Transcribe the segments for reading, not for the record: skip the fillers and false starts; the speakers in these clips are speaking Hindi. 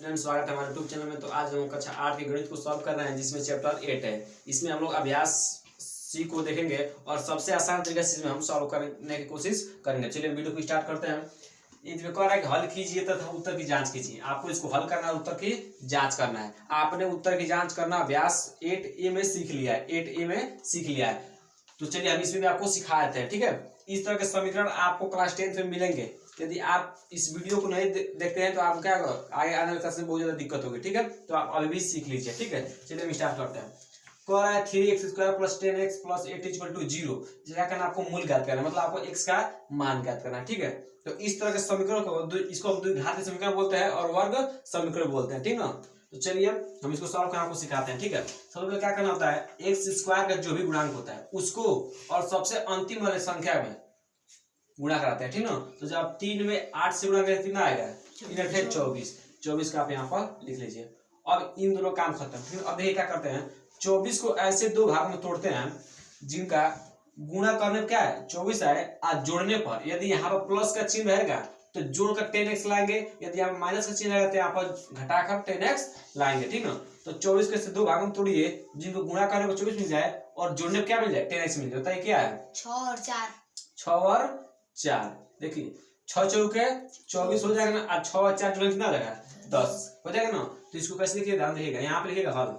स्टूडेंट, स्वागत है हमारे यूट्यूब चैनल में। तो आज हम कक्षा 8 के गणित को सॉल्व कर रहे हैं, जिसमें चैप्टर 8 है। इसमें हम लोग अभ्यास सी को देखेंगे और सबसे आसान तरीके से इसमें हम सॉल्व करने की कोशिश करेंगे। चलिए वीडियो को स्टार्ट करते हैं। इसमें कह रहा है कि हल कीजिए तथा उत्तर की जांच कीजिए। आपको इसको हल करना है, उत्तर की जांच करना है। आपने उत्तर की जांच करना अभ्यास 8A में सीख लिया है, 8A में सीख लिया है। तो चलिए हम इसमें भी आपको सिखा देते हैं, ठीक है। इस तरह के समीकरण आपको क्लास 10 में मिलेंगे। यदि आप इस वीडियो को नहीं देखते हैं तो आप क्या आगे आने वाले क्लास में बहुत ज्यादा दिक्कत होगी, ठीक है। तो आप अभी भी सीख लीजिए, ठीक है। चलिए हम स्टार्ट करते हैं। कह रहा है 3x² + 10x + 8 = 0। क्या करना, आपको मूल ज्ञात करना है, मतलब आपको x का मान ज्ञात करना है, ठीक है। तो इस तरह के समीकरण को इसको हम द्विघात समीकरण बोलते हैं और वर्ग समीकरण बोलते हैं, ठीक ना। तो चलिए हम इसको सॉल्व करना आपको सिखाते हैं, ठीक है। सबसे पहले क्या करना होता है, x² का जो भी गुणांक होता है उसको और सबसे अंतिम वाले संख्या में गुणा कराते हैं, ठीक ना। तो जब 3 में 8 से गुणा करें कितना आएगा, 24 का आप यहाँ पर लिख लीजिए। अब इन दोनों काम खत्म। फिर अब देखिए क्या करते हैं, 24 को ऐसे दो भाग में तोड़ते हैं जिनका गुणा करने पर क्या है 24 है, आज जोड़ने पर यदि यहाँ पर प्लस का चिन्ह रहेगा तो जोड़कर 10x लाएंगे, यदि यहाँ माइनस का चिन्ह रहेगा तो यहाँ पर घटाकर 10x लाएंगे, ठीक ना। तो 24 के से दो भाग में तोड़िए, जिनको गुणा करने पर 24 मिल जाए और जोड़ने पर क्या मिल जाए 10x मिल जाए। बताइए क्या है, 6 और 4। 6 और 4। देखिए 6 चौके 24 हो जाएगा ना, आज 6 और 4 जोड़े कितना हो जाएगा 10 हो जाएगा ना। तो इसको कैसे लिखिए, ध्यान देखिएगा। यहाँ पे लिखिएगा हल,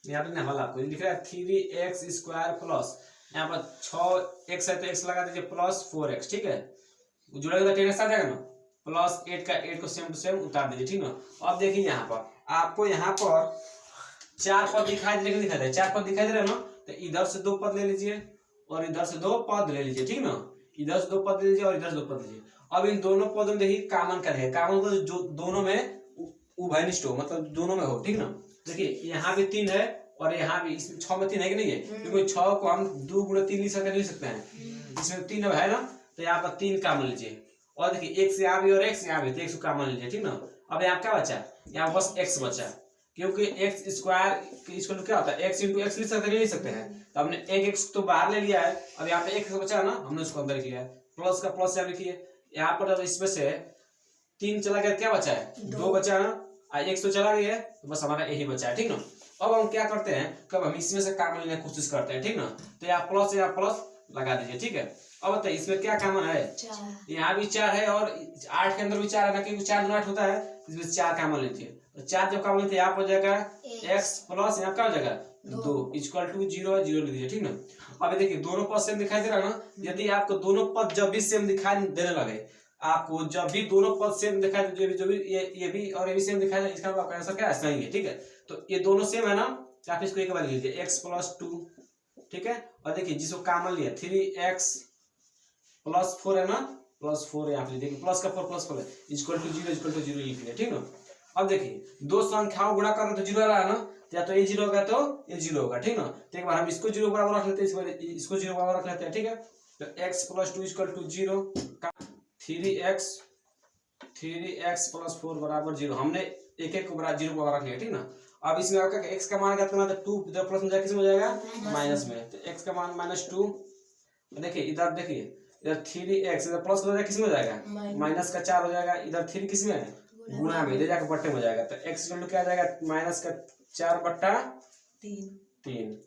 यहाँ पे हल आपको लिख रहा है 3x² प्लस यहाँ पर 6x है तो x लगा दीजिए प्लस 4x, ठीक है। जुड़ेगा तो 10x आ जाएगा ना, प्लस 8 का 8 को सेम टू सेम उतार दीजिए, ठीक ना। अब देखिए यहाँ पर आपको यहाँ पर 4 पद दिखाई दे, दिखाई दे 4 पद दिखाई दे रहे हैं ना। तो इधर से 2 पद ले लीजिए और इधर से 2 पद ले लीजिए, ठीक ना। इधर से 2 पद ले लीजिए और इधर से 2 पद लीजिए। अब इन दोनों पदों में देखिए कॉमन क्या है, कॉमन को जो दोनों में उभयनिष्ठ हो, मतलब दोनों में हो, ठीक ना। देखिए यहाँ भी 3 है और यहाँ भी, इसमें 6 में 3 है कि नहीं है, क्योंकि 6 को हम 2 × 3 लिख सकते हैं। इसमें 3 है ना, तो यहाँ पर 3 कॉमन लीजिए। और देखिए x यहाँ भी और x यहाँ भी, तो x को कॉमन लीजिए, ठीक ना। अब यहाँ क्या बचा, यहाँ बस x बचा, क्योंकि x² इसको क्या होता है, x × x लिख सकते हैं, लिख सकते हैं। तो हमने एक x तो बाहर ले लिया है, अब यहाँ पे x बचा ना, हमने उसको अंदर लिख लिया है। प्लस का प्लस यहाँ लिखिए। यहाँ पर इसमें से 3 चला गया, क्या बचा है 2 बचा है ना, x तो चला गया है, तो बस हमारा यही बचा है, ठीक ना। अब हम क्या करते हैं, कब हम इसमें से कॉमन लेने की कोशिश करते हैं, ठीक ना। तो यहाँ प्लस लगा दीजिए, ठीक है। अब बताइए इसमें क्या कॉमन है, यहाँ भी 4 है और 8 के अंदर भी 4 है ना, क्योंकि 4 × 8 होता है, इसमें 4 कॉमन लीजिए। तो 4 जब कॉमन लेते हैं यहाँ पर हो जाएगा x प्लस यहाँ क्या हो जाएगा 2 = 0 लिख दीजिए, ठीक ना। अब देखिए दोनों पद सेम दिखाई दे रहा है ना। यदि आपको दोनों पद जब भी सेम दिखाई देने लगे, आपको जब भी दोनों पद सेम दिखाई दे, जो भी ये भी और ये भी सेम दिखाई दे, इसका मतलब आपका आंसर क्या है, सही है, ठीक है। तो ये दोनों सेम है ना, तो आप इसको एक बार लिख लीजिए x + 2, ठीक है। और देखिए जिसको कॉमन लिया 3x + 4 है ना, +4 यहाँ पे देखिए, प्लस का 4 + 4 है = 0 लिख लिया, ठीक ना। अब देखिए दो संख्याओं गुणा करना तो 0 आ रहा है ना, या तो ये 0 होगा तो ये 0 होगा, ठीक ना। तो एक बार हम इसको 0 बराबर रख लेते हैं, इसको 0 बराबर रख लेते हैं, ठीक है। तो x + 2 = 0, 3x + 4 = 0। हमने एक को बराबर 0 बराबर रख लिया, ठीक ना। अब इसमें आपका x का मान क्या करना था, 2 इधर प्लस में जाए किस में हो जाएगा माइनस में, तो x का मान -2। देखिए इधर देखिए, इधर 3x इधर प्लस हो जाएगा किस में हो जाएगा माइनस का 4 हो जाएगा, इधर 3 किस में है गुणा में, इधर जाकर बट्टे में हो जाएगा। तो x क्या आ जाएगा -4/3।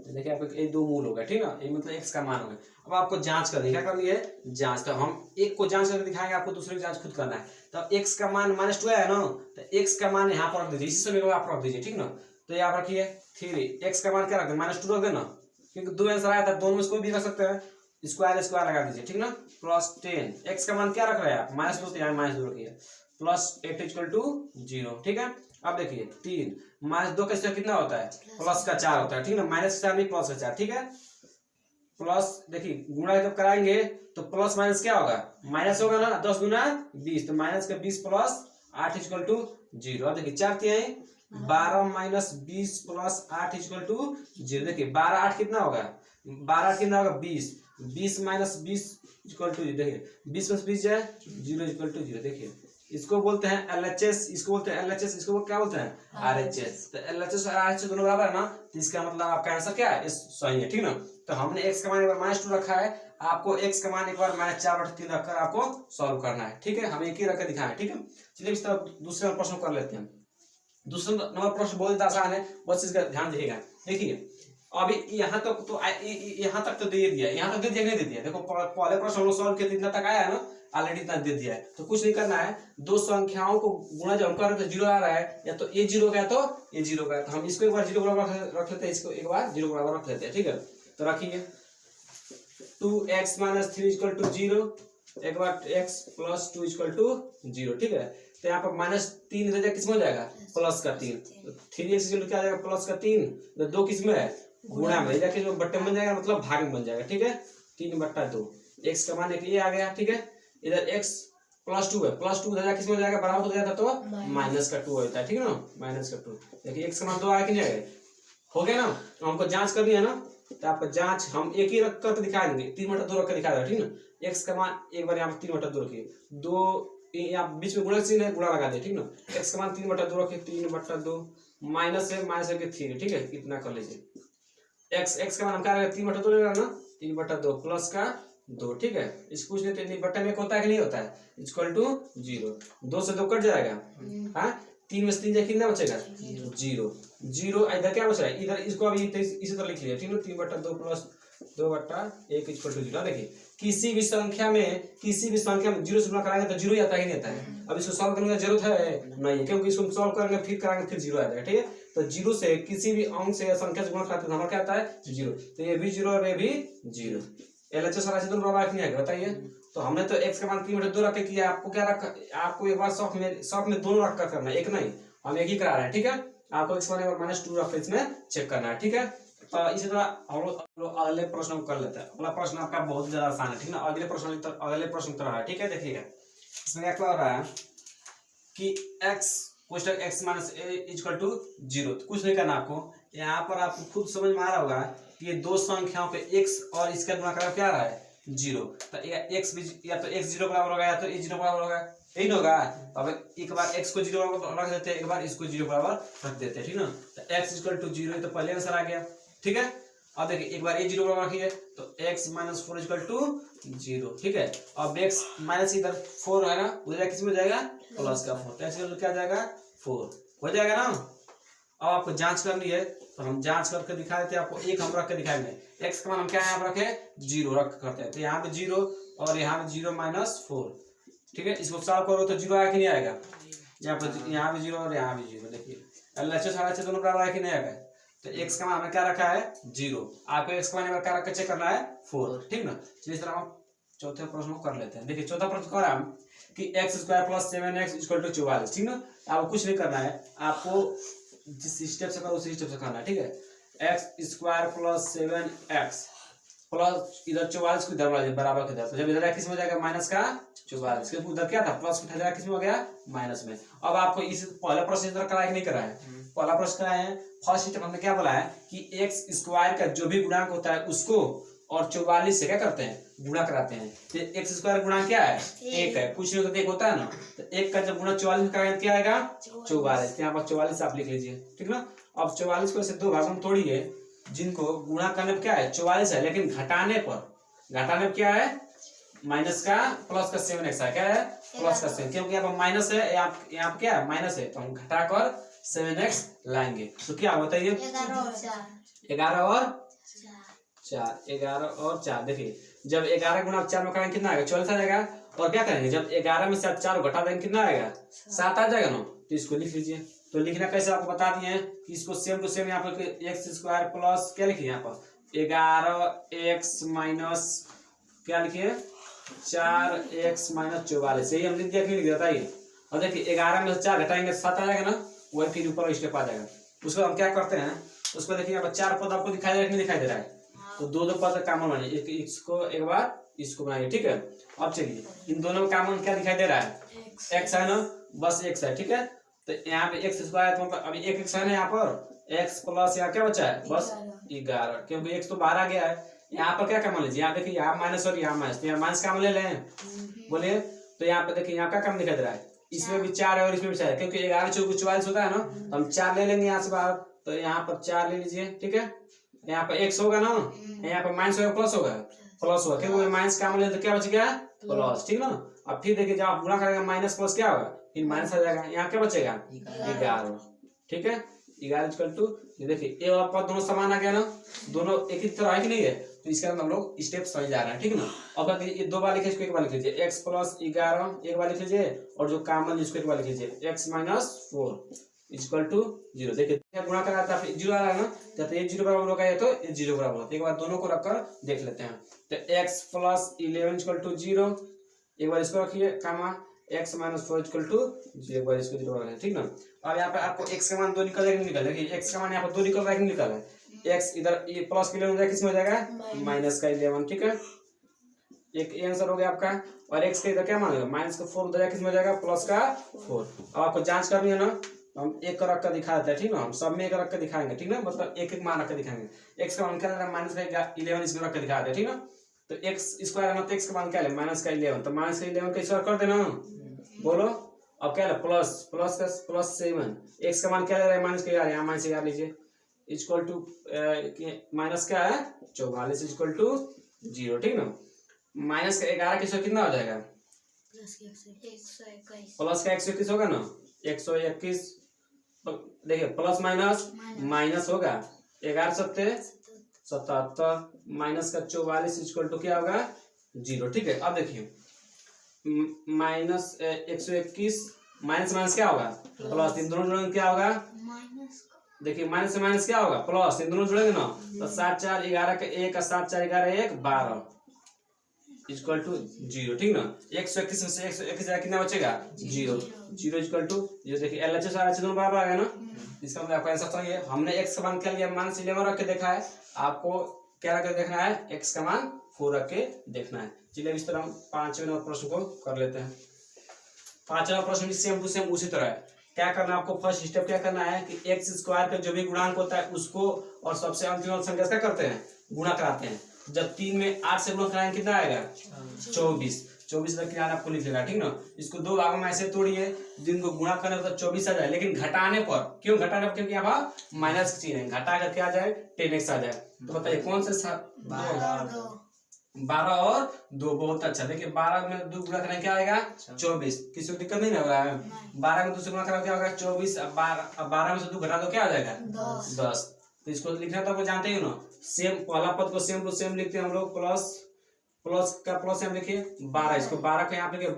देखिए आपको ये 2 मूल हो गया, ठीक ना, ये मतलब x का मान हो गया। अब आपको जांच करनी है, क्या करनी है जांच। तो हम एक को जांच करके दिखाएंगे, आपको दूसरे की जांच खुद करना है। तो x का मान -2 है ना, तो x का मान यहाँ पर रख दीजिए, इसी समीकरण में आप रख दीजिए, ठीक ना। तो यहाँ रखिए 3 x का मान क्या रख दें -2 रख देना, क्योंकि 2 आंसर आया था, दोनों में इसको भी रख सकते हैं, स्क्वायर लगा दीजिए, ठीक ना। +10 x का मान क्या रख रहे हैं आप -2, तो यहाँ -2 रखिए, +8 = 0, ठीक है। अब देखिए 3 -2 का कितना होता है, प्लस का 4 होता है, ठीक ना। -4 नहीं प्लस का 4, ठीक है। प्लस देखिए गुणा जब कराएंगे तो प्लस माइनस क्या होगा, माइनस होगा ना, 10 × 20, तो -20 + 8 = 0। अब देखिए 4 12 - 20 + 8 = 0। देखिए 12 8 कितना होगा, 12 8 कितना होगा 20, 20 - 20 = देखिए 20 + 20 है 0 = 0। देखिए इसको बोलते हैं LHS, इसको बोलते हैं LHS, इसको क्या बोलते हैं RHS। तो LHS और RHS दोनों बराबर है ना, तो इसका मतलब आपका आंसर क्या है, सही है, ठीक ना। तो हमने x का मान -2 रखा है, आपको x का मान एक बार -4/3 रखकर आपको सॉल्व करना है, ठीक है। हम एक ही रख के दिखाएं, ठीक है। चलिए इस तरह दूसरे प्रश्न कर लेते हैं। दूसरा नंबर प्रश्न बहुत आसान है, बस इसका ध्यान दीजिएगा। देखिए अभी यहाँ तक तो यहाँ तक तो दे दिया, यहाँ तक दे दिया नहीं दे दिया। देखो पहले प्रश्न हम लोग सॉल्व किए इतना तक आया है ना, ऑलरेडी इतना दे दिया है। तो कुछ नहीं करना है, दो संख्याओं को गुणा जब हम कर रहे हैं तो 0 आ रहा है, या तो a 0 का है तो a 0 का है, तो हम इसको एक बार 0 बराबर रख लेते हैं, इसको एक बार 0 बराबर रख लेते हैं, ठीक है। तो रखिए 2x - 3 = 0, एक बार x + 2 = 0, ठीक है। तो यहाँ पर -3 इधर किस में हो जाएगा, +3, तो 3x क्या आ जाएगा +3, तो 2 किस में है, गुणा में, जाके जो बट्टे में बन जाएगा मतलब भाग में बन जाएगा, ठीक है। 3/2, x का मान एक ये आ गया, ठीक है। इधर x + 2 है, +2 इधर किस में हो जाएगा, बराबर हो जाएगा तो -2 होता है, ठीक है ना, -2। देखिए x का मान 2 आया कि नहीं आया, हो गया ना। तो हमको जांच करनी है ना, तो आपको जांच हम एक ही रख कर दिखा देंगे, 3/2 रख कर दिखा देगा, ठीक ना। x का मान एक बार यहाँ पर 3/2 रखिए, 2 यहाँ बीच में गुणा चिन्ह है, गुणा लगा दे, ठीक ना। x का मान 3/2 रखिए, 3/2 माइनस है, -1 3, ठीक है, इतना कर लीजिए। x का मान हम क्या रहेगा, 3/2 रहेगा ना, 3/2 प्लस का 2, ठीक है। इसको कुछ नहीं तो इतनी बट्टे में होता है कि नहीं होता है, = 0, 2 से 2 कट जाएगा, हाँ, 3 में से 3 जाए कितना बचेगा, 0, 0। इधर क्या बच रहा है, इधर इसको अभी इसी तरह लिख लिया, ठीक है। 3/2 प्लस 2/1 = 0। देखिए किसी भी संख्या में 0 से गुणा कराएंगे तो 0 ही आता ही नहीं आता है। अब इसको सॉल्व करने की जरूरत है नहीं है, क्योंकि इसको सॉल्व करेंगे फिर कराएंगे फिर 0 आ जाएगा, ठीक है। तो 0 से किसी भी अंक से या संख्या से गुणा कराते हैं हमारा क्या आता है, 0। तो ये भी 0 और ये भी 0, LHS राशि दोनों बराबर नहीं आएगा, बताइए। तो हमने तो x का मान 3/2 रख के किया, आपको क्या रखा, आपको एक बार शॉर्ट में दोनों रख कर करना है, एक नहीं, हम एक ही करा रहे हैं, ठीक है। आपको x मान एक बार -2 रख के इसमें चेक करना है, ठीक है। तो इसी तरह हम लोग अगले प्रश्न को कर लेते हैं। अगला प्रश्न आपका बहुत ज्यादा आसान है, ठीक ना। अगले प्रश्न की तरह है, ठीक है। देखिएगा इसमें क्या हो रहा है कि x = 0, तो कुछ नहीं करना आपको, यहाँ पर आपको खुद समझ में आ रहा होगा कि ये दो संख्याओं के x और इसका गुणा करा क्या आ रहा है, 0। तो x भी या तो x 0 बराबर होगा या तो a 0 बराबर होगा, यही होगा। तो अब एक बार x को 0 बराबर रख देते हैं, एक बार इसको 0 बराबर रख देते हैं, ठीक ना। तो x = 0 तो पहले आंसर आ गया, ठीक है। अब देखिए एक बार a 0 बराबर रखिए, तो x - 4 = 0, ठीक है। अब x माइनस इधर 4 है ना, उधर किस में हो जाएगा, +4, तो x क्या जाएगा, 4 हो जाएगा ना। अब आपको जांच करनी है, तो हम जांच करके दिखा देते हैं आपको, एक हम रख के दिखाएंगे। x का मान हम क्या यहाँ पर रखे, 0 रख करते हैं, तो यहाँ पे 0 और यहाँ पे 0 - 4, ठीक है। इसको सॉल्व करो तो 0 आया कि नहीं आएगा, यहाँ पे 0 और यहाँ भी 0, देखिए LHS दोनों बराबर आया कि नहीं आएगा। तो x का मान हमने क्या रखा है, 0, आपको x का मान क्या रख के चेक करना है, 4, ठीक ना। चलिए इस तरह हम चौथे प्रश्न को कर लेते हैं। देखिए चौथा प्रश्न कर रहा है कि x² + 7x = 44, ठीक ना। आपको कुछ नहीं करना है, आपको जिस स्टेप से करो उसी स्टेप से करना है, ठीक है। x² + 7x प्लस इधर 44 को इधर बराबर के इधर, तो जब इधर किस में हो जाएगा, -44, के उधर क्या था, प्लस उठा जाएगा, किस में हो गया, माइनस में। अब आपको इस पहला प्रश्न इधर कराया कि नहीं कराया, पहला प्रश्न कराए हैं। फर्स्ट स्टेप हमने क्या बोला है कि x² का जो भी गुणांक होता है उसको और 44 से क्या करते हैं, गुणा कराते हैं। तो x² गुणांक क्या है, 1 है, कुछ नहीं होता तो 1 होता है ना। तो 1 का जब गुणा 44 कराएंगे क्या आएगा, 44। यहाँ पर 44 आप लिख लीजिए, ठीक ना। अब 44 को ऐसे दो भागों में तोड़िए, जिनको गुणा करने पर क्या है 44 है, लेकिन घटाने पर क्या है, माइनस का प्लस का 7x है, क्या है, प्लस का 7, क्योंकि यहाँ पर माइनस है, यहाँ पर क्या है, माइनस है, तो हम घटाकर 7x लाएंगे। तो क्या बताइए, 11 और 4। देखिए जब 11 गुणा 4 में करेंगे कितना आएगा, 44 आ जाएगा। और क्या करेंगे, जब 11 में से 4 घटा देंगे कितना आएगा, 7 आ जाएगा ना। तो इसको लिख लीजिए। तो लिखना कैसे आपको बता दिए हैं कि इसको सेम टू सेम यहाँ पर x² प्लस क्या लिखिए, यहाँ पर 11x माइनस क्या लिखिए, 4x माइनस 44, यही हम लिख दिया, क्यों लिख दिया बताइए। और देखिए 11 में से 4 घटाएंगे 7 आ जाएगा ना, वही फिर ऊपर स्टेप आ जाएगा। उसको हम क्या करते हैं, उसको देखिए यहाँ पर 4 पद आपको दिखाई दे रहा है कि नहीं दिखाई दे रहा है, तो 2 पद कॉमन बनाइए, इसको एक बार इसको बनाइए, ठीक है। अब चलिए इन दोनों में कॉमन क्या दिखाई दे रहा है, x है ना, बस x है, ठीक है। तो यहाँ पे x² तो मतलब अभी एक x है ना, यहाँ पर x प्लस यहाँ क्या बचा है, बस 11, क्योंकि x तो बाहर आ गया है। यहाँ पर क्या कॉमन लीजिए, यहाँ देखिए यहाँ माइनस और यहाँ माइनस, तो यहाँ माइनस कॉमन ले लें, बोलिए। तो यहाँ पे देखिए यहाँ क्या कॉमन दिखाई दे रहा है, इसमें भी 4 है और इसमें भी 4 है, क्योंकि 11 × 4 = 44 होता है ना, तो हम 4 ले लेंगे यहाँ से बाहर। तो यहाँ पर 4 ले लीजिए, ठीक है। यहाँ पर x होगा ना, यहाँ पर माइनस होगा प्लस होगा, प्लस हुआ, क्योंकि माइनस का मान तो क्या बच गया प्लस, ठीक ना। अब फिर देखिए जब आप गुणा करेंगे माइनस प्लस क्या होगा, फिर माइनस आ जाएगा, यहाँ क्या बचेगा 11, ठीक है 11 इक्वल टू, ये देखिए ये वाला पद दोनों समान आ गया ना, दोनों एक ही तरह है कि नहीं है, तो इसके अंदर हम लोग स्टेप समझ जा रहे हैं, ठीक है ना। अब ये दो बार लिखे, इसको एक बार लिख लीजिए, x प्लस 11 एक बार लिख लीजिए, और जो कॉमन इसको एक बार लिख लीजिए x माइनस 4 इक्वल टू 0। देखिए गुणा करा था फिर 0 आ रहा है ना, जब ये 0 बराबर होगा ये तो ये 0 बराबर होगा, एक बार दोनों को रखकर देख लेते हैं। तो x प्लस 11 इक्वल टू 0, एक बार इसको रखिए कामा, x माइनस 4 इक्वल टू 0, एक बार इसको 0 रखिए, ठीक ना। अब यहाँ पे आपको x का मान 2 निकल जाएगा, निकल जाएगा, x का मान यहाँ पे 2 निकल रहा है, निकल है, x इधर ये प्लस 11 हो जाएगा, किसमें हो जाएगा माइनस का 11, ठीक है, एक आंसर हो गया आपका। और x का इधर क्या मान होगा माइनस का 4 हो जाएगा, किसमें हो जाएगा प्लस का 4। अब आपको जांच करनी है ना, हम एक रख कर दिखा देते हैं, ठीक ना, हम सब में एक रख कर दिखाएंगे, ठीक ना, मतलब एक एक मान रख कर दिखाएंगे। x का मान क्या है माइनस का 11 इसमें रख कर दिखा देते हैं, ठीक ना। तो x स्क्वायर है ना, तो x का मान क्या है माइनस का 11, तो माइनस का 11 का स्क्वायर कर देना, बोलो। अब क्या है प्लस प्लस का प्लस 7, x का मान क्या ले रहा है माइनस का 11, यहाँ माइनस 11 लीजिए, इक्वल टू माइनस क्या है 44 इक्वल टू 0, ठीक ना। माइनस का 11 किसको कितना हो जाएगा प्लस का 121 होगा ना, 121, देखिए प्लस माइनस माइनस होगा, 11 सत्ते 77 माइनस का 44 इक्वल टू क्या होगा 0, ठीक है। अब देखिए माइनस 121 माइनस माइनस क्या होगा प्लस, इन दोनों जुड़ेंगे क्या होगा, देखिए माइनस से माइनस क्या होगा प्लस, इन दोनों जुड़ेंगे ना, तो 7 4 11 का 1 7 4 11 1 12 इक्वल टू 0, ठीक ना। 121 में से 121 कितना बचेगा 0, 0 इक्वल टू 0। देखिए LHS और RHS दोनों बराबर आ गया ना, इसका मतलब आपका आंसर सही है। हमने x का मान क्या लिया माइनस 11 रख के देखा है, आपको क्या रख के देखना है x का मान 4 रख के देखना है। चलिए इस तरह हम 5वें नंबर प्रश्न को कर लेते हैं। 5वां प्रश्न भी सेम टू सेम उसी तरह है। क्या करना है आपको, फर्स्ट स्टेप क्या करना है कि x स्क्वायर का जो भी गुणांक होता है उसको और सबसे अंतिम संख्या क्या करते हैं गुणा कराते हैं। जब 3 में 8 से गुणा कराएंगे कितना आएगा 24 तक किराना आपको लिख लेगा, ठीक ना। इसको दो भागों में ऐसे तोड़िए, दिन को गुणा करने पर 24 आ जाए, लेकिन घटाने पर क्यों घटाने पर, क्योंकि यहाँ माइनस की चीज है, घटा कर क्या आ जाए 10x आ जाए। तो बताइए कौन से 12 और 2, बहुत अच्छा। देखिए 12 में 2 गुणा करने क्या आएगा 24, किसी को दिक्कत नहीं हो रहा है। 12 में 2 से गुणा करना क्या होगा 24, 12 में से 2 घटा दो क्या आ जाएगा 10। तो इसको लिखना तो आपको जानते ही ना, सेम पहला पद को सेम टू सेम लिखते हैं हम लोग, प्लस प्लस का प्लस हम लिखिए 12, इसको 12 का यहाँ पे लिखिए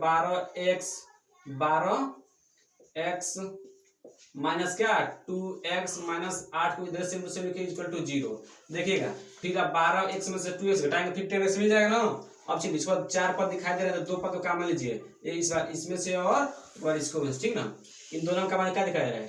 12x माइनस क्या 2x माइनस 8 को इधर सेम टू सेम लिखिए इक्वल टू 0। देखिएगा फिर आप 12x में से 2x घटाएंगे फिर 10x मिल जाएगा ना। अब चलिए इसके बाद 4 पद दिखाई दे रहे हैं, तो 2 पद को काम लीजिए, इस बार इसमें से और इसको, ठीक ना। इन दोनों का मान क्या दिखाई दे रहा है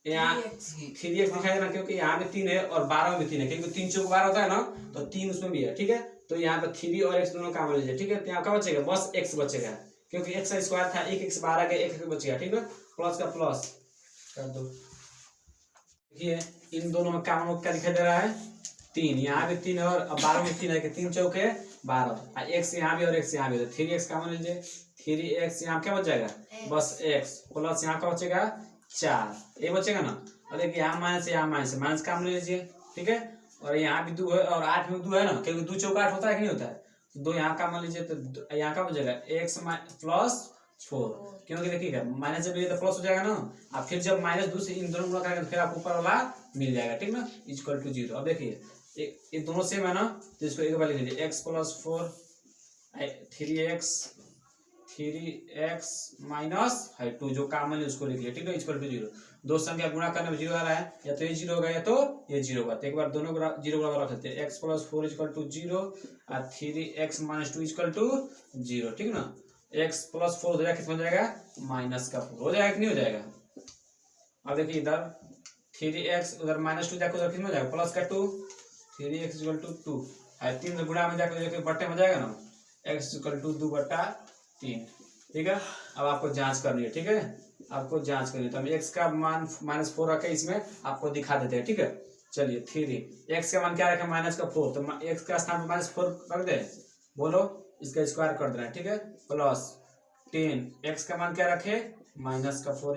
यहाँ 3x दिखाई दे रहा है, क्योंकि यहाँ में 3 है और 12 में भी 3 है, क्योंकि 3 चौक 12 होता है ना, तो 3 उसमें भी है, ठीक है। तो यहाँ पे 3 और x दोनों काम लीजिए, ठीक है। तो यहाँ क्या बचेगा बस x बचेगा, क्योंकि x का स्क्वायर था 1x 12 का 1 बचेगा, ठीक है। प्लस का प्लस कर दो, देखिए इन दोनों में काम क्या दिखाई दे रहा है 3, यहाँ भी 3 और 12 में 3 है, कि 3 चौक 12, x यहाँ भी और x यहाँ भी, तो 3x काम लीजिए, 3x यहाँ क्या बच जाएगा बस x, प्लस यहाँ का बचेगा 4, ये बचेगा ना। और देखिए यहाँ माइनस माइनस काम ले लीजिए, ठीक है। और यहाँ भी 2 है और 8 में 2 है ना, क्योंकि 2 चौका 8 होता है कि नहीं होता है, तो 2 यहाँ का मान लीजिए, तो यहाँ का बचेगा x प्लस 4, क्योंकि देखिएगा माइनस जब ये तो प्लस हो जाएगा ना, अब फिर जब -2 से इन दोनों गुणा करेंगे फिर आपको ऊपर वाला मिल जाएगा, ठीक ना, इक्वल टू 0। अब देखिए ये दोनों सेम है ना, तो इसको एक बार लिख लीजिए x प्लस 4 3x माइनस 2 जो कॉमन है उसको लिख लिया, ठीक है, इक्वल टू 0। दो संख्या गुणा करने में 0 आ रहा है, या तो ये 0 होगा या तो ये 0 होगा, तो एक बार दोनों 0 बराबर रख लेते हैं, x प्लस 4 इक्वल टू 0 और 3x माइनस 2 इक्वल टू 0, ठीक ना। x प्लस 4 हो जाएगा, कितना हो जाएगा माइनस का 4 हो जाएगा कि नहीं हो जाएगा। अब देखिए इधर 3x उधर -2 जाकर उधर कितना हो जाएगा प्लस का 2, 3x इक्वल टू 2 और 3 से गुणा में जाकर बट्टे में जाएगा ना, x इक्वल टू 2/3, ठीक है। अब आपको जांच करनी है, ठीक है, आपको जांच करनी है, तो हम x का मान -4 रखे इसमें आपको दिखा देते हैं, ठीक है। चलिए 3 x का मान क्या रखे -4, तो x का स्थान पर -4 रख दे, बोलो इसका स्क्वायर कर देना है, ठीक है, प्लस 10 x का मान क्या रखे -4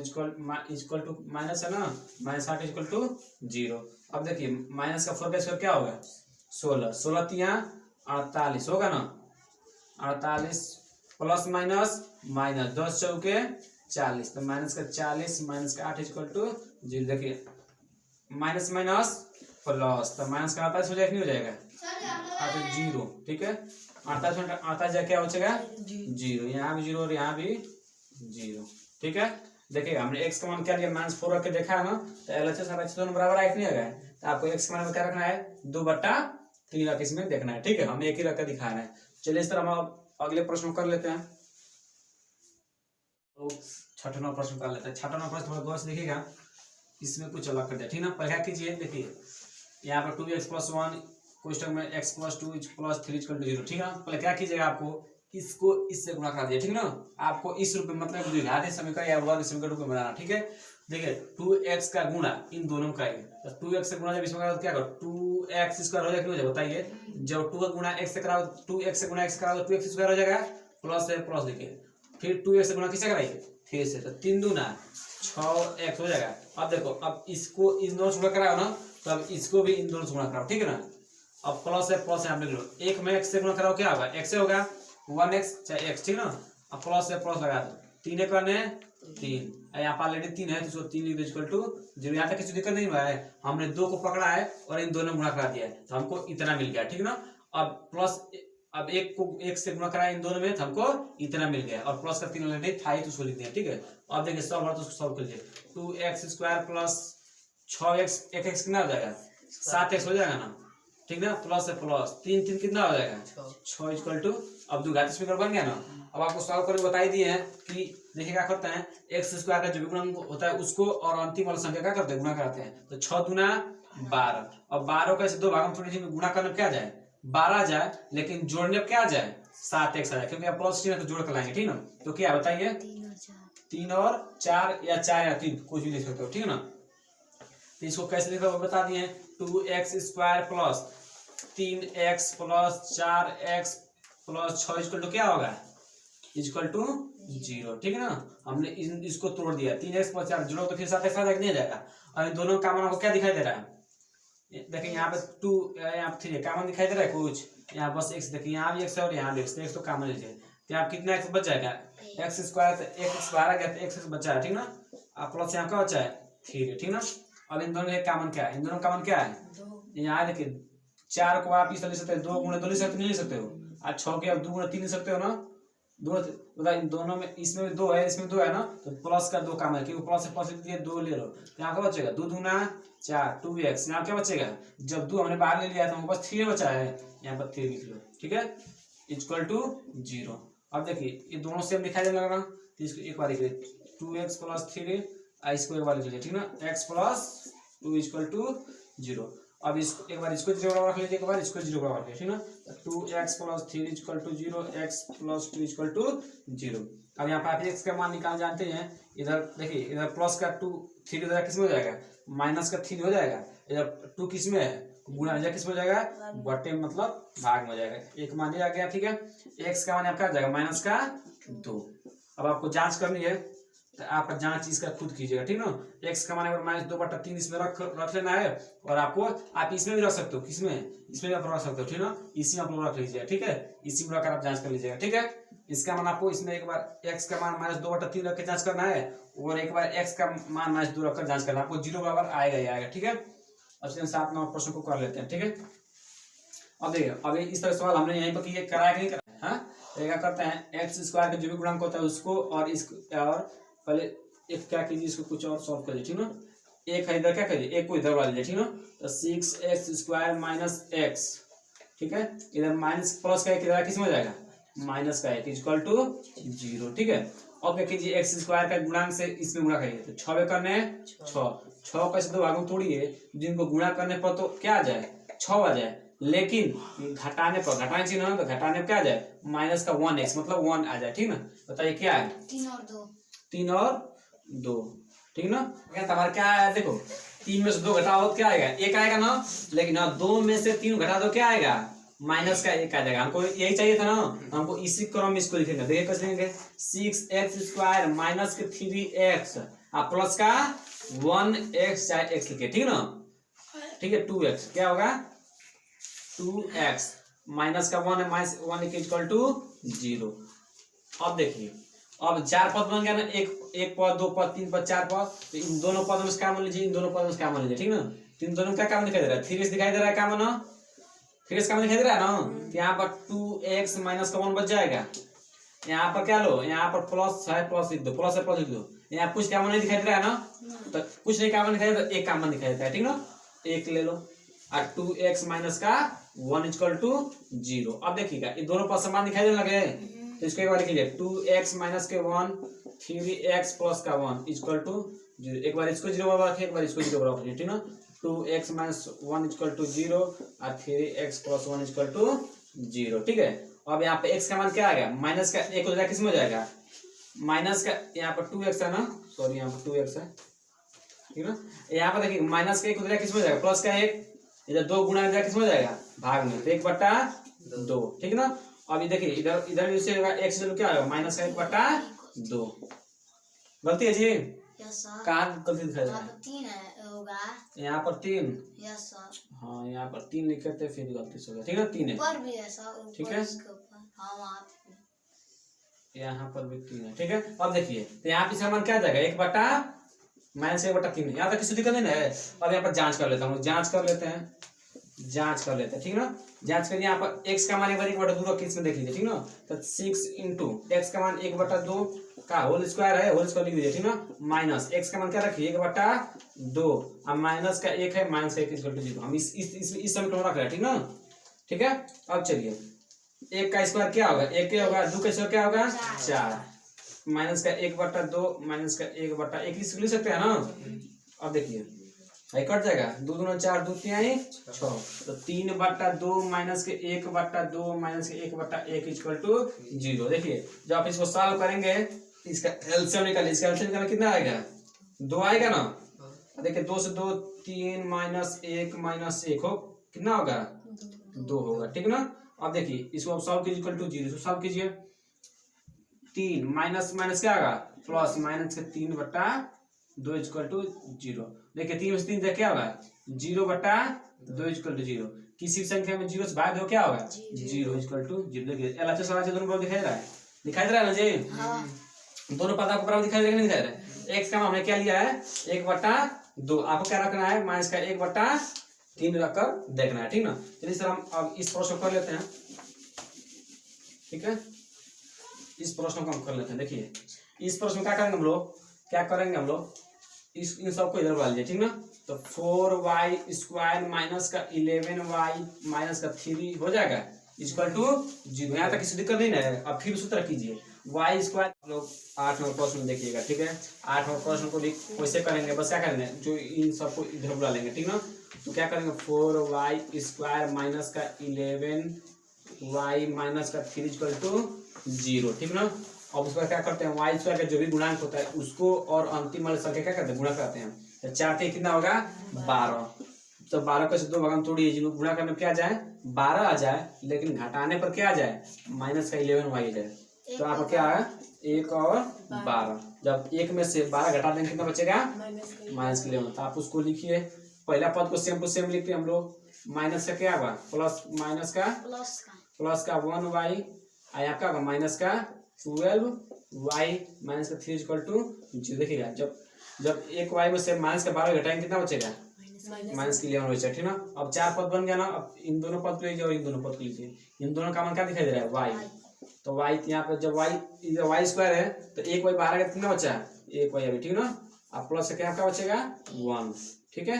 इक्वल टू माइनस है ना -8 इक्वल टू 0। अब देखिए -4 का स्क्वायर क्या होगा 16 16 3 48 होगा ना, 48 प्लस माइनस माइनस 10 चौके 40, तो माइनस का 40 माइनस का 8 इक्वल टू 0। देखिए माइनस माइनस प्लस, तो माइनस का 48 हो जाएगा, नहीं हो जाएगा, 0। ठीक है, 48 क्या हो जाएगा 0, यहाँ भी 0 और यहाँ भी 0। ठीक है, देखिए हमने x का मान क्या लिया, -4 रख के देखा है ना, तो LHS और HCF दोनों बराबर है कि नहीं है, तो आपको x का मान क्या रखना है 2/3 रख इसमें देखना है। ठीक है, हमें एक ही रख के दिखाना है। चलिए इस तरह हम अगले प्रश्न कर लेते हैं। तो 6वां प्रश्न कर लेते हैं। 6वां प्रश्न थोड़ा गौर से देखिएगा, इसमें कुछ अलग कर दिया। ठीक ना, पहले क्या कीजिए, देखिए यहाँ पर 2x + 1 क्वेश्चन में x + 2 + 3 = 0। ठीक है, पहले क्या कीजिएगा, आपको इसको इससे गुणा करा दिया। ठीक ना, आपको इस रूप में मतलब द्विघाती समीकरण या वर्ग समीकरण रूप में बनाना। ठीक है, देखिए 2x का गुणा इन दोनों का है, तो 2x से गुणा जब इसमें करा तो क्या करो 2x² हो जाएगा, हो जाए बताइए, जब 2 का गुणा x से कराओ, 2x से गुणा x कराओ तो 2x² हो जाएगा, प्लस है प्लस देखिए, फिर 2x से गुणा किससे कराइए 3 से, तो 3 दूना 6x हो जाएगा। अब देखो, अब इसको इन दोनों से गुणा कराओ ना, तो अब इसको भी इन दोनों से गुणा कराओ। ठीक है ना, अब प्लस है प्लस यहाँ लिख लो, एक में x से गुणा कराओ क्या होगा, x से होगा 1x चाहे x। ठीक ना, अब प्लस है प्लस लगा दो, 3 एक करने 3, यहाँ पर ऑलरेडी 3 है तो इसको 3 लिख दो इक्वल टू 0। यहाँ तक किसी दिक्कत नहीं हुआ है, हमने 2 को पकड़ा है और इन दोनों गुणा करा दिया है, तो हमको इतना मिल गया। ठीक ना, अब प्लस, अब एक को एक से गुणा कराया इन दोनों में, तो हमको इतना मिल गया, और प्लस का 3 ऑलरेडी था ही तो उसको लिख दिया। ठीक है, अब देखिए सब बार तो उसको सॉल्व कर लीजिए, 2x² प्लस 6x, 1x कितना हो जाएगा 7x हो जाएगा ना। ठीक ना, प्लस है प्लस 3 3 कितना हो जाएगा 6 इक्वल टू, अब द्विघाती समीकरण बन गया ना। अब आपको सॉल्व करके बता ही दिए हैं कि देखिए क्या करते हैं, x² का जो भी गुणक होता है उसको और अंतिम वाला संख्या क्या करते हैं गुणा कराते हैं, तो 6 दूना 12, और 12 को ऐसे 2 भागों में थोड़ी गुणा करने क्या जाए 12 जाए, लेकिन जोड़ने क्या आ जाए 7x आ जाए, क्योंकि आप प्लस चिन्ह तो जोड़ कर लाएंगे। ठीक ना, तो क्या बताइए 3 और 4 या 4 या 3 कुछ भी लिख सकते हो। ठीक है ना, तो इसको कैसे लिखा वो बता दिए, 2x² plus 3x plus 4x plus 6 equal to क्या होगा इक्वल टू 0। ठीक है ना, हमने इसको तोड़ दिया, 3x प्लस 4 जोड़ो तो फिर 7x आ जाएगा, नहीं जाएगा, और इन दोनों का मान आपको क्या दिखाई दे रहा है, देखिए यहाँ पे 2 यहाँ पे 3 कॉमन दिखाई दे रहा है कुछ, यहाँ बस x, देखिए यहाँ भी x है और यहाँ भी x, तो कॉमन लीजिए, तो यहाँ कितना x बच जाएगा x² तो x बाहर आ गया तो x बचा है। ठीक ना, अब प्लस यहाँ का बचा है 3। ठीक ना, अब इन दोनों का कॉमन क्या है, इन दोनों का कॉमन क्या है, यहाँ देखिए 4 को आप इस तरह ले सकते हो, 2 गुणे 2 ले सकते नहीं ले सकते हो, और 6 के आप 2 गुणे 3 ले सकते हो ना, इन दोनों में, इसमें 2 है इसमें 2 है ना, तो प्लस का 2 काम है, क्योंकि प्लस से प्लस लिख दिया 2 ले लो, तो यहाँ क्या बचेगा 2 दूना 4 2x, यहाँ क्या बचेगा, जब 2 हमने बाहर ले लिया था हमको बस 3 बचा है, यहाँ पर 3 लिख लो। ठीक है, इक्वल टू 0। अब देखिए ये दोनों सेम दिखाई देने लगा ना, तो इसको एक बार लिखिए 2x प्लस 3, इसको एक बार लिख लीजिए। ठीक ना, x प्लस 2 इक्वल टू 0। अब इसको एक बार इसको 0 रख लीजिए, एक बार इसको 0 रख लीजिए। ठीक ना, 2x plus 3 equal to 0, x plus 2 equal to 0। अब यहाँ पर आप x का मान निकाल जानते हैं, इधर देखिए इधर प्लस का 2 3 इधर किस में हो जाएगा माइनस का 3 हो जाएगा, इधर 2 किस में है गुणा, इधर किस में हो जाएगा बटे मतलब भाग में हो जाएगा, एक मान आ गया। ठीक है, x का मान आपका आ जाएगा माइनस का 2। अब आपको जांच करनी है, तो आप जांच इसका खुद कीजिएगा। ठीक ना, x का मान -2/3 इसमें रख लेना है, और आपको आप इसमें भी रख सकते हो, किसमें इसमें भी आप रख सकते हो। ठीक ना, इसी में आप लोग रख लीजिएगा। ठीक है, इसी में रखकर आप जांच कर लीजिएगा। ठीक है, इसका मान आपको इसमें एक बार x का मान -2/3 रख के जांच करना है, और एक बार x का मान -2 रखकर जांच करना है, आपको 0 बराबर आएगा ही आएगा। ठीक है, अब 7 नंबर प्रश्न को कर लेते हैं। ठीक है, अब देखिए अब इस तरह सवाल हमने यहीं पर किए, कराया कि नहीं कराया, हाँ तो क्या करते हैं x² का जो भी गुणांक होता है उसको, और इसको, और पहले एक क्या कीजिए इसको कुछ और सॉल्व करिए। ठीक ना, एक है इधर क्या करिए, एक को इधर वाला लीजिए। ठीक ना, तो 6x² - x। ठीक है, इधर माइनस प्लस का एक इधर किस में हो जाएगा माइनस का 1 इक्वल टू 0। ठीक है, अब क्या कीजिए x² का गुणांक से इसमें गुणा करिए, तो 6 करने 6 का 2 भागों तोड़िए, जिनको गुणा करने पर तो क्या आ जाए 6 आ जाए, लेकिन घटाने पर, घटाने चिन्ह तो घटाने पर क्या आ जाए माइनस का 1x मतलब 1 आ जाए। ठीक ना, बताइए क्या है 3 और 2। ठीक ना, तुम्हारा क्या आया देखो, 3 में से 2 घटाओ तो क्या आएगा 1 आएगा ना, लेकिन 2 में से 3 घटा दो क्या आएगा माइनस का 1 आ जाएगा। हमको यही चाहिए था ना, हमको इसी क्रम में इसको लिखेंगे। देखिए कैसे लिखेंगे, 6x² माइनस के 3x प्लस का 1x चाहे x लिखे। ठीक ना, ठीक है 2x क्या होगा 2x माइनस का 1 है, माइनस 1 इक्वल टू 0। अब देखिए, अब 4 पद बन गया ना, एक पद, 2 पद, 3 पद, 4 पद, तो इन दोनों पदों में क्या मान लीजिए, इन दोनों पदों में क्या मान लीजिए, ठीक ना। तो इन दोनों में क्या दिखाई दे रहा है, 3x दिखाई दे रहा है, क्या माना 3x का दिखाई दे रहा है ना। तो यहाँ पर 2x माइनस का 1 बच जाएगा। यहाँ पर क्या लो, यहाँ पर प्लस है, प्लस लिख दो, प्लस है प्लस लिख दो। यहाँ कुछ क्या नहीं दिखाई दे रहा है ना, तो कुछ नहीं क्या दिखाई दे रहा है, एक का मान दिखाई देता है, ठीक ना। एक ले लो और 2x माइनस का 1 इक्वल टू 0। अब देखिएगा ये दोनों पद समान दिखाई देने लगे, तो इसको एक बार लिख लीजिए, 2x माइनस के 1, 3x प्लस का 1 इक्वल टू 0। एक बार इसको 0 बराबर रखिए, एक बार इसको 0 बराबर रखिए, ठीक ना। 2x माइनस 1 इक्वल टू 0 और 3x प्लस 1 इक्वल टू 0, ठीक है। अब यहाँ पे x का मान क्या आ गया, माइनस का 1 हो जाएगा, किस में हो जाएगा, माइनस का, यहाँ पर 2x है ना, सॉरी यहाँ पर 2x है, ठीक ना। यहाँ पर देखिए माइनस का 1 हो जाएगा, किस में हो जाएगा, प्लस का 1, इधर 2 गुणा हो जाएगा, किस में हो जाएगा, भाग में, तो 1/2, ठीक ना। अब ये देखिए इधर इधर भी होगा, x क्या होगा, माइनस का 1/2। गलती है जी, कहाँ गलती दिखाई दे रहा है, यहाँ पर 3, हाँ यहाँ पर 3 लिखे थे, फिर गलती से हो गया, ठीक है, 3 है, ठीक है, यहाँ पर भी 3 है, ठीक है। अब देखिए तो यहाँ पे समान क्या जाएगा, 1/, माइनस 1/3, यहाँ तक किसी दिक्कत नहीं है। अब यहाँ पर जांच कर लेता हूँ, जांच कर लेते हैं, ठीक ना। जांच करिए, यहाँ पर x का मान 1/2 किस में देख लीजिए, ठीक ना। तो 6 इंटू x का मान 1/2 का होल स्क्वायर है, होल स्क्वायर लिख दीजिए, ठीक ना। माइनस x का मान क्या रखिए, 1/2, अब माइनस का 1 है, माइनस 1 इक्वल टू 0। हम इस समीकरण रख रहे हैं, ठीक ना, ठीक है। अब चलिए 1 का स्क्वायर क्या होगा, 1 क्या होगा, 2 का स्क्वायर क्या होगा, 4, माइनस का 1/2, माइनस का 1/1 लिख सकते हैं ना। अब देखिए कट जाएगा, 2 दूना 4, 2 3 6, तो 3/2 माइनस के 1/2 माइनस के 1/1 इक्वल टू 0। देखिए जब आप इसको सॉल्व करेंगे, इसका एलसीएम निकालिए, इसका एलसीएम निकालना कितना आएगा, 2 आएगा ना। देखिए 2 से 2 3 माइनस 1 हो, कितना होगा, 2 होगा, ठीक ना। अब देखिए इसको आप सॉल्व कीजिए, इक्वल टू 0, इसको सॉल्व कीजिए, 3 माइनस माइनस क्या होगा, प्लस, माइनस के 3/2 इक्वल टू 0। देखिए 3 में से 3 जाए क्या होगा, 0/2 इक्वल टू 0। किसी संख्या में 0 से भाग दो क्या होगा, 0 इक्वल टू 0। देखिए LHS वाला दोनों बराबर दिखाई दे रहा है, दिखाई दे रहा है ना जी, दोनों पद आपको बराबर दिखाई देगा, नहीं दिखाई दे रहा है। x का हमने क्या लिया है, 1/2, आपको क्या रखना है, माइनस का 1/3 रखकर देखना है, ठीक ना। चलिए सर हम अब इस प्रश्न को कर लेते हैं, ठीक है, इस प्रश्न को हम कर लेते हैं। देखिए इस प्रश्न में क्या करेंगे हम लोग, इस इन सबको इधर बुला लीजिए, ठीक ना। तो 4y स्क्वायर माइनस का 11y माइनस का 3 हो जाएगा इक्वल टू 0। यहाँ तक किसी दिक्कत नहीं है। अब फिर सूत्र कीजिए, y स्क्वायर, हम लोग 8 नंबर प्रश्न में देखिएगा, ठीक है। 8 नंबर प्रश्न को भी वैसे करेंगे, बस क्या करेंगे, जो इन सबको इधर बुला लेंगे, ठीक ना। तो क्या करेंगे, 4y स्क्वायर माइनस का 11y माइनस का 3 इक्वल टू 0, ठीक ना। अब उसका क्या करते हैं, y स्क्वायर का जो भी गुणांक होता है उसको और अंतिम वाले संख्या क्या करते हैं, गुणा करते हैं। तो 4 से कितना होगा, 12। तो 12 का से 2 भाग में तोड़िए, गुणा करने में क्या आ जाए, 12 आ जाए, लेकिन घटाने पर क्या आ जाए, माइनस का 11y आ जाए। तो आपको क्या है, 1 और 12, जब 1 में से 12 घटा देंगे कितना बचेगा, माइनस का 11। तो आप उसको लिखिए, पहला पद को सेम टू सेम लिखते हैं हम लोग, माइनस का क्या होगा, प्लस, माइनस का 1y, आया आपका होगा माइनस का 12y माइनस का 3 इक्वल टू 0। देखिएगा जब 1y में से माइनस का 12 घटाएंगे कितना बचेगा, माइनस की 11 बचेगा, ठीक ना। अब 4 पद बन गया ना। अब इन दोनों पद को लीजिए और इन दोनों पद को लीजिए, इन दोनों का मान क्या दिखाई दे रहा है, y। तो y यहाँ पे जब y इधर y स्क्वायर है तो 1y बाहर का कितना बचा, 1y अभी, ठीक ना। अब प्लस से क्या बचेगा, 1, ठीक है,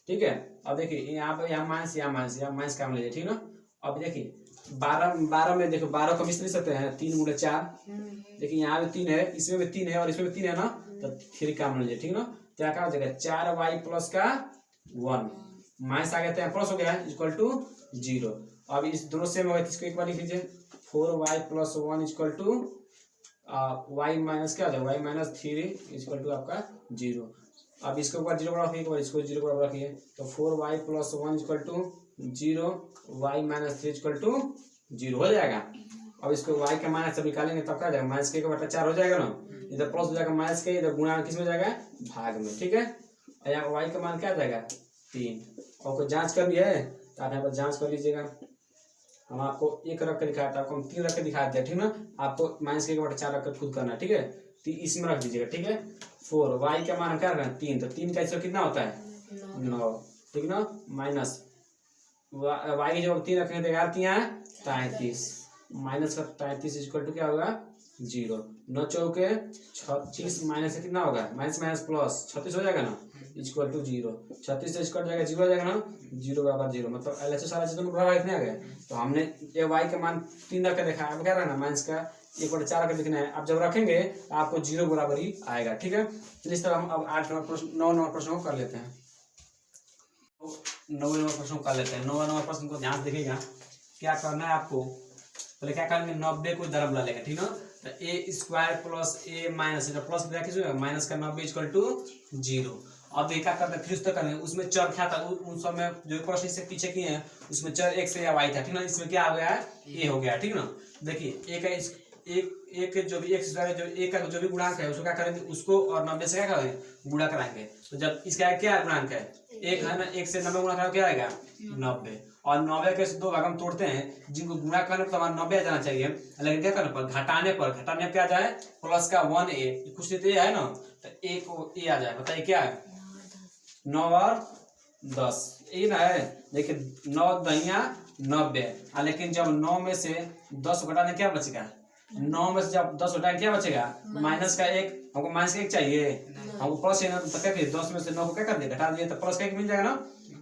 ठीक है। अब देखिए यहाँ पे यहाँ माइनस का लीजिए, ठीक ना। अब देखिए 12 में देखो, 12 को मिस नहीं सकते हैं, 3 × 4, देखिए यहाँ भी 3 है, इसमें भी 3 है और इसमें भी 3 है ना, तो 3 काम लीजिए, ठीक ना। क्या क्या हो जाएगा, 4y प्लस का 1 माइनस आ गया, प्लस हो गया इक्वल टू 0। अब इस दोनों सेम हो गए, इसको एक बार लिख लीजिए, 4y plus 1 equal to y minus क्या हो जाएगा, y माइनस 3 इक्वल टू आपका 0। अब इसको एक बार 0 बराबर रखिए, एक बार इसको 0 बराबर रखिए, तो 4y plus 1 equal to 0, y minus 3 equal to 0 हो जाएगा। अब इसको y का माइनस जब निकालेंगे तब क्या जाएगा, माइनस के 1/4 हो जाएगा ना, इधर प्लस हो जाएगा माइनस के, इधर गुणा किस में जाएगा, भाग में, ठीक है। और यहाँ y का मान क्या जाएगा, 3। और कोई जांच कर लिया है तो आप यहाँ पर जांच कर लीजिएगा, हम आपको 1 रख के दिखाया था, आपको हम 3 रख के दिखाया था, ठीक ना। आपको -1/4 रख कर खुद करना है, ठीक है। तो इसमें रख दीजिएगा, ठीक है। 4 y का मान क्या रखना है 3, तो 3 का इसका कितना होता है 9, ठीक ना। माइनस y की जब 3 रखेंगे तो 11 3 33, माइनस का 33 इक्वल टू क्या होगा 0। 9 चौके 36 माइनस से कितना होगा माइनस माइनस प्लस 36 हो जाएगा ना, इक्वल टू 0। 36 से इसका जाएगा 0 हो जाएगा ना, 0 बराबर 0, मतलब LHS सारा चीज बराबर लिखने आ गए। तो हमने ये y का मान 3 रख के देखा, अब क्या रहना माइनस का 1/4 रख के लिखना है। आप जब रखेंगे आपको 0 बराबर ही आएगा, ठीक है। तो इस तरह हम अब 8 नंबर प्रश्न 9 नंबर प्रश्न को कर लेते हैं। 9 नंबर प्रश्न कर लेते हैं। 9 नंबर प्रश्न को ध्यान से देखिएगा, क्या करना है आपको। पहले क्या करेंगे 90 को दरब ला लेगा, ठीक ना। तो a² plus a minus plus minus का 90 इक्वल टू 0। अब देखा करते फिर उसका करेंगे, उसमें चर क्या था उन सब में जो प्रश्न से पीछे किए हैं उसमें चर x या y था, ठीक ना। इसमें क्या हो गया है a हो गया, ठीक ना। देखिए एक जो भी x जो a का जो भी गुणांक है उसको क्या करेंगे, उसको और 90 से क्या करेंगे गुणा कराएंगे। तो जब इसका क्या गुणांक है 1 है ना, 1 से 90 गुणा करो क्या आएगा 90, और 90 के 2 भाग हम तोड़ते हैं, जिनको गुणा करने पर तो हमारा 90 आ जाना चाहिए, लेकिन क्या करने पर घटाने पर क्या आ जाए प्लस का 1a, कुछ नहीं तो ये है ना, तो एक a आ जाए। बताइए क्या है 9 और 10 ये ना है। देखिए 9 दहिया 90, लेकिन जब 9 में से 10 घटाने क्या बचेगा, 9 में से जब 10 घटाने क्या बचेगा माइनस का 1, हमको माइनस का 1 चाहिए, हमको प्लस है ना, तो क्या करिए 10 में से 9 को क्या कर दिए घटा दिए, तो प्लस का 1 मिल जाएगा ना।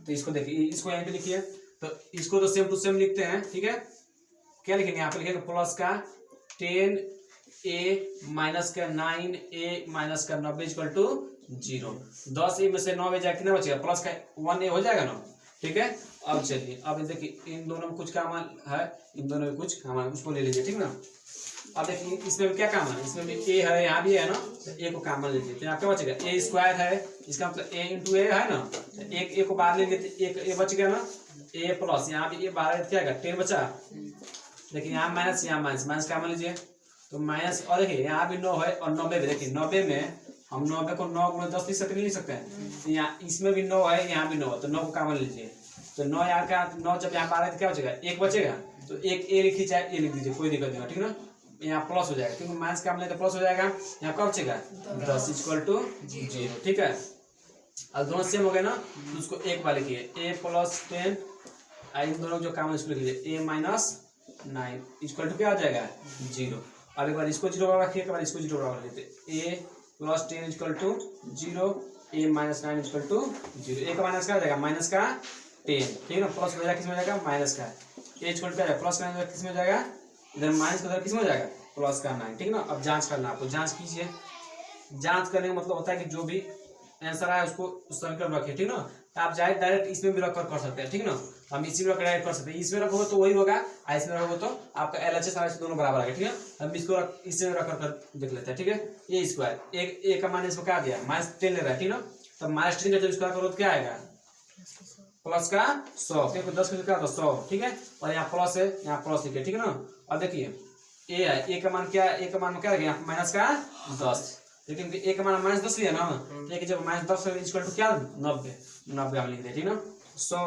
तो इसको देखिए, इसको यहाँ पे लिखिए, तो इसको तो सेम टू सेम लिखते हैं, ठीक है। क्या लिखेंगे यहाँ पे लिखेंगे प्लस का 10a माइनस का 9a माइनस का 90 इक्वल टू 0। 10a में से 9 जाए कितना बचेगा प्लस का 1a हो जाएगा ना, ठीक है। अब चलिए अब देखिए इन दोनों में कुछ काम है, इन दोनों में कुछ काम है, उसको ले लीजिए, ठीक ना। अब देखिए इसमें क्या काम है, इसमें भी a है, यहाँ भी है ना, तो a को काम लीजिए, तो यहाँ क्या बचेगा a² है, इसका मतलब a इंटू a है ना, तो एक a को बाहर ले लेते, एक a बच गया ना, a प्लस यहाँ भी a बाहर क्या है 10 बचा। देखिए यहाँ माइनस यहाँ माइनस माइनस काम लीजिए, तो माइनस, और देखिए यहाँ भी 9 है और 90 में, देखिए 90 में हम 90 को 9 गुणा 10 लिख सकते नहीं लिख सकते हैं, यहाँ इसमें भी 9 है यहाँ भी 9 है, तो 9 को काम लीजिए। तो 9 यहाँ का 9 जब यहाँ पर तो क्या बचेगा 1 बचेगा, तो एक a लिखिए चाहे a लिख दीजिए, कोई दिक्कत नहीं, ठीक ना। यहाँ प्लस हो जाएगा क्योंकि माइनस काम ले तो प्लस हो जाएगा, यहाँ कब बचेगा 10 इक्वल टू 0, ठीक है। अब दोनों सेम हो गए ना, तो उसको एक बार लिखिए a प्लस 10, इन दोनों जो काम है इसको लिखिए a माइनस 9 इक्वल टू क्या हो जाएगा 0। अब एक बार इसको 0 बराबर रखिए, एक बार इसको 0 बराबर रखिए, a plus 10 equal to 0, a minus 9 equal to 0। a का माइनस का हो जाएगा माइनस का 10, ठीक है ना, प्लस हो जाएगा किस में हो जाएगा माइनस का, a इक्वल टू क्या है प्लस का किस में हो जाएगा, इधर माइनस का किस में हो जाएगा प्लस का 9, ठीक है ना। अब जांच करना, आपको जांच कीजिए। जांच करने का मतलब होता है कि जो भी आंसर आए उसको उस समीकरण रखिए, ठीक ना। तो आप चाहे डायरेक्ट इसमें भी रख कर सकते हैं, ठीक ना, हम इसी में रख डायरेक्ट कर सकते हैं, इसमें रखोगे तो वही होगा, और इसमें रखोगे तो आपका LHS RHS दोनों बराबर आएगा, ठीक है। हम इसको इसमें रख कर देख लेते हैं, ठीक है। a² एक का मान इसको क्या दिया -10 ले रहा है, ठीक ना। तो -10 का जब स्क्वायर करो तो क्या आएगा प्लस का 100, क्योंकि 10 का क्या होता है 100, ठीक है। और यहाँ प्लस है, यहाँ प्लस लिखिए, ठीक है ना। अब देखिए a है, a का मान क्या है, a का मान क्या है यहाँ माइनस का 10, लेकिन a का मान -10 लिया ना, तो जब -10 इक्वल टू क्या 90 हम लिख दे, ठीक ना। 100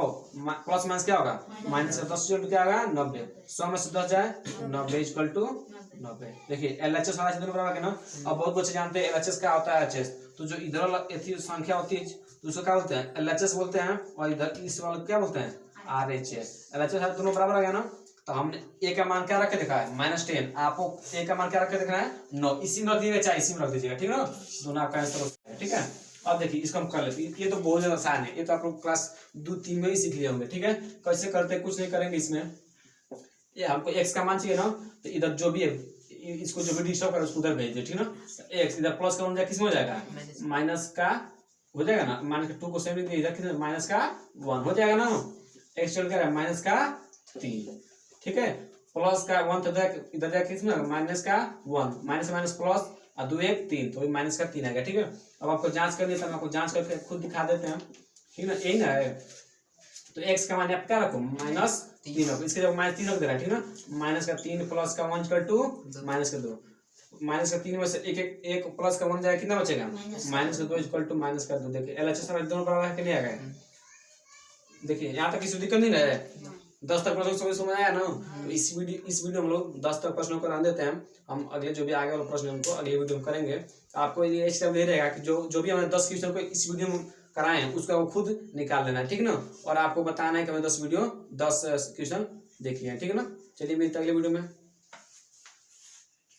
प्लस माइनस क्या होगा माइनस 10 इक्वल टू क्या होगा 90, 100 में से 10 जाए 90 इक्वल टू 90। देखिए LHS RHS दोनों बराबर है ना। अब बहुत बच्चे जानते हैं LHS क्या होता है HS, तो जो इधर संख्या होती है तो उसको क्या बोलते हैं LHS बोलते हैं, और इधर इस वाले क्या बोलते हैं RHS। LHS दोनों बराबर आ गया ना। तो हमने a का मान क्या रख के देखा है -10, आपको a का मान क्या रख के देखना है 9, इसी में रख दीजिएगा चाहे इसी में रख दीजिएगा, ठीक है ना। दोनों आपका आंसर होता है, ठीक है। अब देखिए इसको हम कर लेते हैं, ये तो बहुत ज्यादा आसान है, ये तो आप लोग क्लास 2-3 में ही सीख लिए होंगे, ठीक है। कैसे करते हैं कुछ नहीं करेंगे इसमें, ये हमको x का मान चाहिए ना, तो इधर जो भी है इसको जो भी डिस्टर्ब करे उसको उधर भेज दे, ठीक ना। x इधर प्लस का हो जाएगा, किस में हो जाएगा माइनस का हो जाएगा ना, माइनस का 2 को सेम इधर कितना माइनस का 1 हो जाएगा ना, x चल क्या है माइनस का 3, ठीक है। प्लस का 1 तो इधर जाके किस में माइनस का 1, माइनस माइनस प्लस और 2 1 3, तो माइनस का 3 आ गया, ठीक है। अब आपको जांच करनी है तो हम आपको जांच करके खुद दिखा देते हैं, ठीक है ना। यही ना है, तो x का मान आप क्या रखो -3 रखो, इसके जब -3 रख दे रहा है, ठीक ना। माइनस का 3 प्लस का 1 इक्वल टू माइनस का 2, माइनस का 3 में से एक प्लस का 1 जाएगा कितना बचेगा माइनस का 2 इक्वल टू माइनस का 2। देखिए LHS दोनों बराबर है कि नहीं आ गए, देखिए यहाँ तक किसी दिक्कत नहीं है। 10 तक प्रश्न समझ आया ना। तो इस वीडियो में हम लोग 10 तक प्रश्नों को रन देते हैं। हम अगले जो भी आगे वाला प्रश्न उनको अगले वीडियो में करेंगे। आपको ये स्टेप ये रहेगा कि जो भी हमने 10 क्वेश्चन को इस वीडियो में कराए हैं उसका वो खुद निकाल लेना है, ठीक ना। और आपको बताना है कि हमें 10 क्वेश्चन देखिए, ठीक है ना। चलिए मिलते हैं अगले वीडियो में।